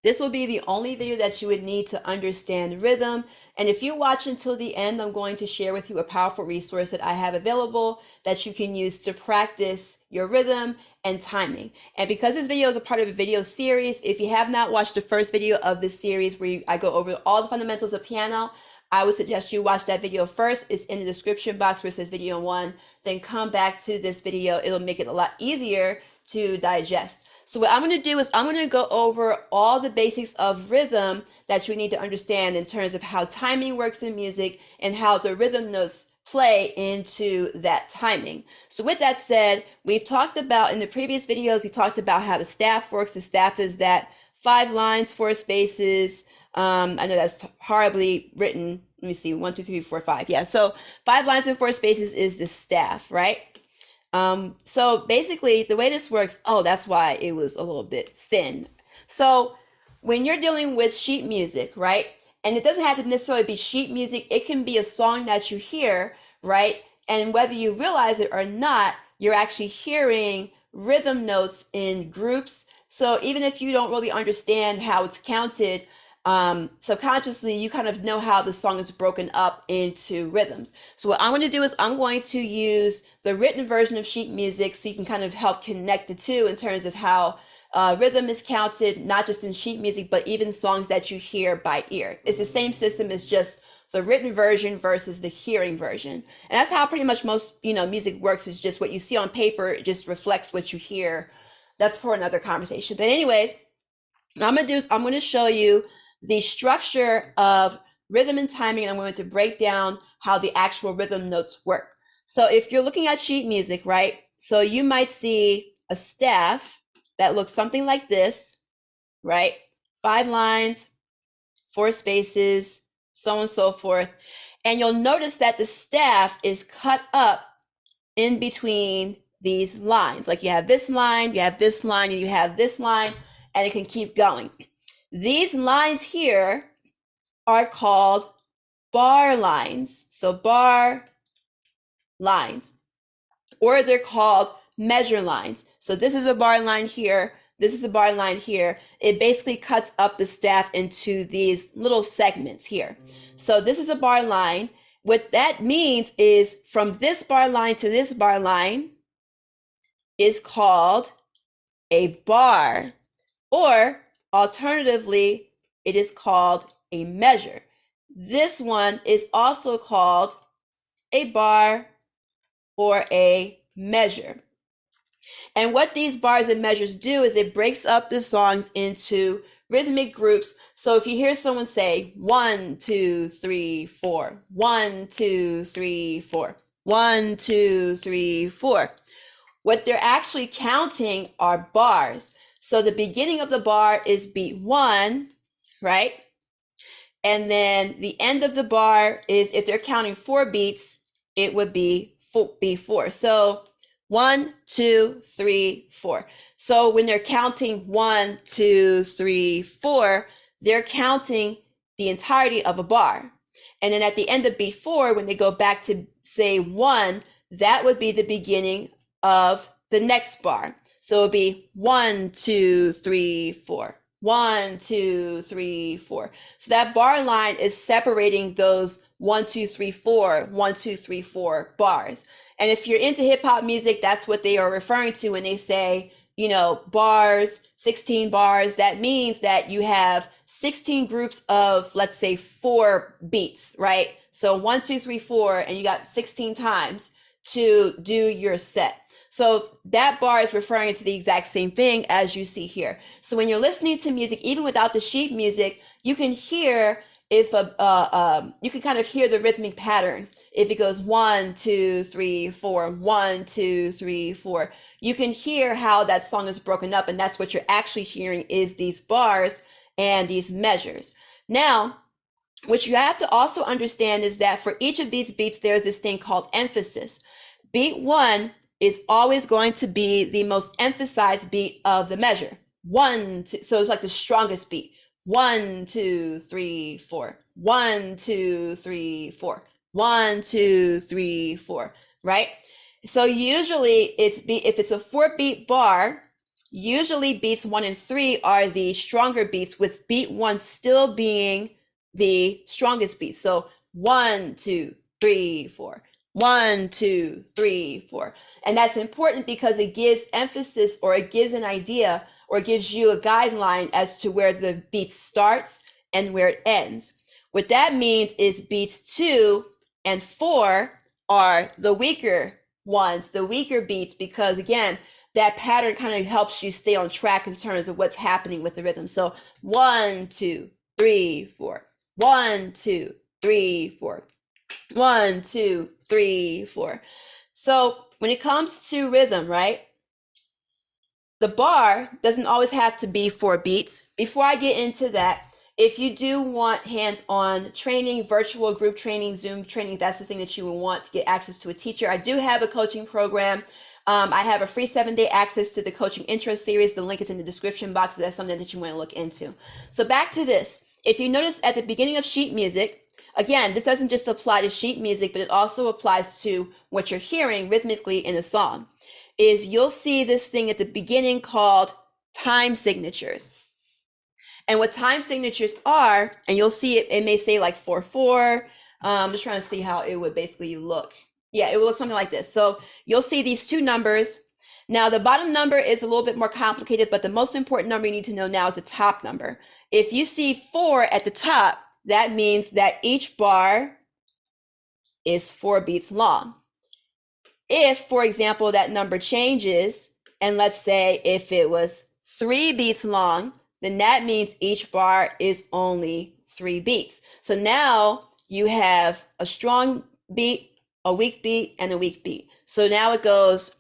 This will be the only video that you would need to understand rhythm. And if you watch until the end, I'm going to share with you a powerful resource that I have available that you can use to practice your rhythm and timing. And because this video is a part of a video series, if you have not watched the first video of this series where I go over all the fundamentals of piano, I would suggest you watch that video first. It's in the description box where it says video 1. Then come back to this video. It'll make it a lot easier to digest. So what I'm going to do is I'm going to go over all the basics of rhythm that you need to understand in terms of how timing works in music and how the rhythm notes play into that timing. So with that said, we've talked about in the previous videos, we talked about how the staff works. The staff is that 5 lines, 4 spaces. I know that's horribly written. Let me see, 1, 2, 3, 4, 5. Yeah, so 5 lines and 4 spaces is the staff, right? So basically the way this works, oh, that's why it was a little bit thin. So when you're dealing with sheet music, right? And it doesn't have to necessarily be sheet music. It can be a song that you hear, right? And whether you realize it or not, you're actually hearing rhythm notes in groups. So even if you don't really understand how it's counted, subconsciously you kind of know how the song is broken up into rhythms. So what I'm going to do is I'm going to use the written version of sheet music so you can kind of help connect the two in terms of how rhythm is counted, not just in sheet music, but even songs that you hear by ear. It's the same system, it's just the written version versus the hearing version. And that's how pretty much most, music works, is just what you see on paper, it just reflects what you hear. That's for another conversation. But anyways, what I'm going to do is I'm going to show you the structure of rhythm and timing, and I'm going to break down how the actual rhythm notes work. So if you're looking at sheet music, right? So you might see a staff that looks something like this, right? 5 lines, 4 spaces, so on and so forth. And you'll notice that the staff is cut up in between these lines. Like you have this line, you have this line, and you have this line, and it can keep going. These lines here are called bar lines. So bar lines, or they're called measure lines. So this is a bar line here. This is a bar line here. It basically cuts up the staff into these little segments here. So this is a bar line. What that means is from this bar line to this bar line is called a bar, or alternatively, it is called a measure. This one is also called a bar or a measure. And what these bars and measures do is it breaks up the songs into rhythmic groups. So if you hear someone say 1, 2, 3, 4, 1, 2, 3, 4, 1, 2, 3, 4, what they're actually counting are bars. So the beginning of the bar is beat 1, right? And then the end of the bar is, if they're counting 4 beats, it would be beat 4. So 1, 2, 3, 4. So when they're counting 1, 2, 3, 4, they're counting the entirety of a bar. And then at the end of beat 4, when they go back to say 1, that would be the beginning of the next bar. So it would be 1, 2, 3, 4. 1, 2, 3, 4. So that bar line is separating those 1, 2, 3, 4, 1, 2, 3, 4 bars. And if you're into hip hop music, that's what they are referring to when they say, bars, 16 bars. That means that you have 16 groups of, let's say, 4 beats, right? So 1, 2, 3, 4, and you got 16 times to do your set. So that bar is referring to the exact same thing as you see here. So when you're listening to music, even without the sheet music, you can hear you can kind of hear the rhythmic pattern. If it goes 1, 2, 3, 4, 1, 2, 3, 4, you can hear how that song is broken up, and that's what you're actually hearing is these bars and these measures. Now, what you have to also understand is that for each of these beats, there's this thing called emphasis. Beat 1 is always going to be the most emphasized beat of the measure. 1, 2, so it's like the strongest beat. 1, 2, 3, 4. 1, 2, 3, 4. 1, 2, 3, 4. Right? So usually if it's a 4 beat bar, Usually beats 1 and 3 are the stronger beats, with beat 1 still being the strongest beat. So 1, 2, 3, 4. 1, 2, 3, 4. And that's important because it gives emphasis, or it gives an idea, or it gives you a guideline as to where the beat starts and where it ends. What that means is beats 2 and 4 are the weaker ones, the weaker beats, because again, that pattern kind of helps you stay on track in terms of what's happening with the rhythm. So 1, 2, 3, 4. 1, 2, 3, 4. 1, 2, 3, 4. So when it comes to rhythm, right, the bar doesn't always have to be 4 beats. Before I get into that, if you do want hands-on training, virtual group training, Zoom training, that's the thing that you would want to get access to a teacher. I do have a coaching program. I have a free 7-day access to the coaching intro series. The link is in the description box. That's something that you want to look into. So back to this. If you notice at the beginning of sheet music, again, this doesn't just apply to sheet music, but it also applies to what you're hearing rhythmically in a song, is you'll see this thing at the beginning called time signatures. And what time signatures are, and you'll see it may say like 4/4. I'm just trying to see how it would basically look. Yeah, it will look something like this. So you'll see these two numbers. Now the bottom number is a little bit more complicated, but the most important number you need to know now is the top number. If you see 4 at the top, that means that each bar is 4 beats long. If, for example, that number changes, and let's say if it was 3 beats long, then that means each bar is only 3 beats. So now you have a strong beat, a weak beat, and a weak beat. So now it goes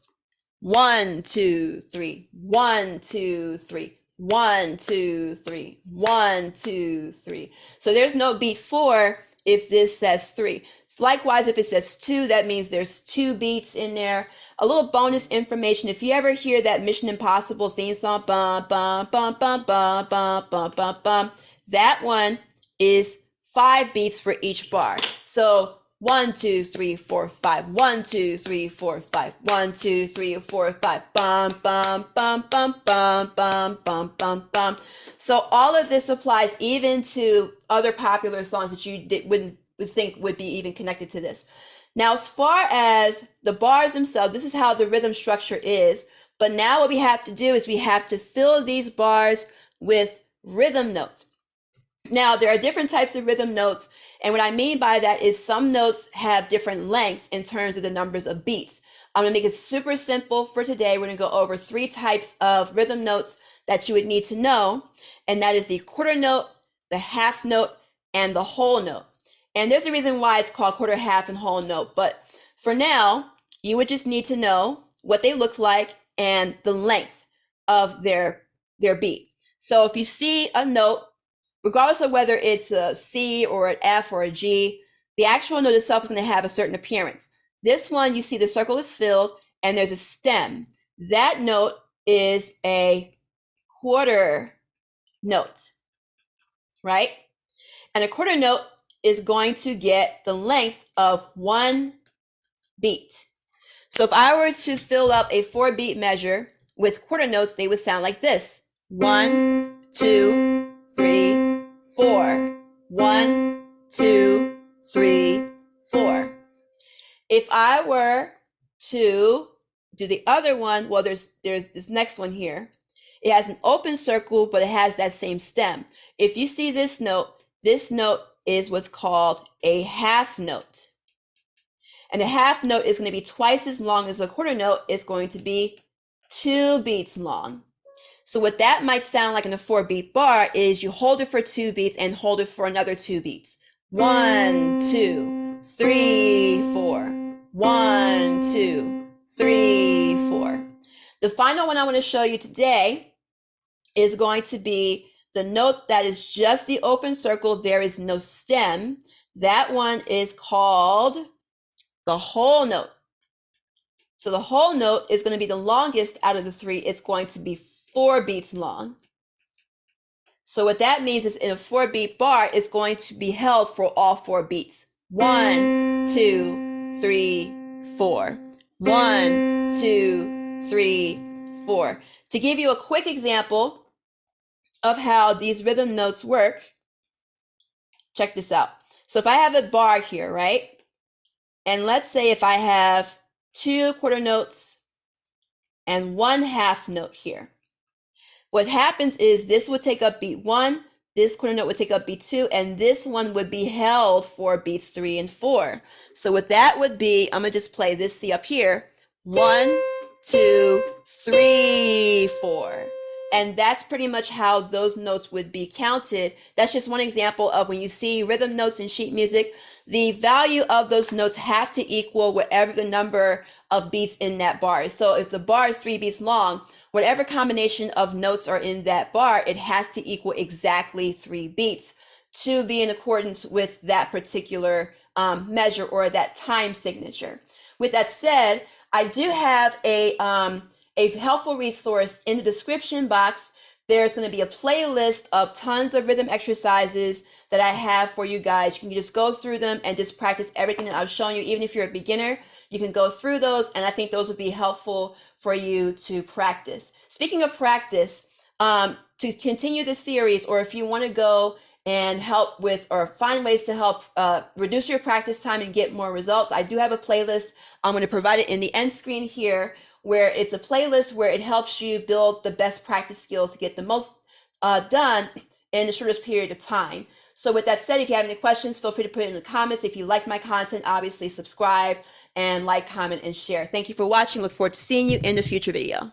1, 2, 3, 1, 2, 3, 1, 2, 3, 1, 2, 3. So there's no beat 4 if this says 3. Likewise, if it says 2, that means there's 2 beats in there. A little bonus information, if you ever hear that Mission Impossible theme song, bum, bum, bum, bum, bum, bum, bum, bum, bum, that one is 5 beats for each bar. So 1, 2, 3, 4, 5. 1, 2, 3, 4, 5. 1, 2, 3, 4, 5. Bum, bum, bum, bum, bum, bum, bum, bum, bum. So all of this applies even to other popular songs that you wouldn't think would be even connected to this. Now, as far as the bars themselves, this is how the rhythm structure is. But now what we have to do is we have to fill these bars with rhythm notes. Now, there are different types of rhythm notes. And what I mean by that is some notes have different lengths in terms of the numbers of beats. I'm going to make it super simple for today. We're going to go over 3 types of rhythm notes that you would need to know. And that is the quarter note, the half note, and the whole note. And there's a reason why it's called quarter, half, and whole note. But for now, you would just need to know what they look like and the length of their beat. So if you see a note, regardless of whether it's a C or an F or a G, the actual note itself is going to have a certain appearance. This one, you see the circle is filled and there's a stem. That note is a quarter note, right? And a quarter note is going to get the length of 1 beat. So if I were to fill up a 4-beat measure with quarter notes, they would sound like this. 1, 2, 3, 4. 1, 2, 3, 4. If I were to do the other one, well, there's this next one here. It has an open circle, but it has that same stem. If you see this note is what's called a half note. And a half note is going to be twice as long as a quarter note. It's going to be 2 beats long. So what that might sound like in a 4-beat bar is you hold it for 2 beats and hold it for another 2 beats. 1, 2, 3, 4. 1, 2, 3, 4. The final one I want to show you today is going to be the note that is just the open circle. There is no stem. That one is called the whole note. So the whole note is going to be the longest out of the 3. It's going to be 4 beats long. So what that means is in a 4-beat bar, it's going to be held for all 4 beats. 1, 2, 3, 4. 1, 2, 3, 4. To give you a quick example of how these rhythm notes work, check this out. So if I have a bar here, right? And let's say if I have 2 quarter notes and 1 half note here. What happens is this would take up beat 1, this quarter note would take up beat 2, and this one would be held for beats 3 and 4. So what that would be, I'm going to just play this C up here. 1, 2, 3, 4. And that's pretty much how those notes would be counted. That's just one example of when you see rhythm notes in sheet music, the value of those notes have to equal whatever the number of beats in that bar is. So if the bar is 3 beats long, whatever combination of notes are in that bar, it has to equal exactly 3 beats to be in accordance with that particular measure or that time signature. With that said, I do have a helpful resource in the description box. There's going to be a playlist of tons of rhythm exercises that I have for you guys. You can just go through them and just practice everything that I've shown you. Even if you're a beginner, you can go through those, and I think those would be helpful for you to practice. Speaking of practice, to continue the series, or if you want to go and help with or find ways to help reduce your practice time and get more results, I do have a playlist. I'm going to provide it in the end screen here, where it's a playlist where it helps you build the best practice skills to get the most done in the shortest period of time. So with that said, if you have any questions, feel free to put it in the comments. If you like my content, obviously subscribe and like, comment, and share. Thank you for watching. Look forward to seeing you in the future video.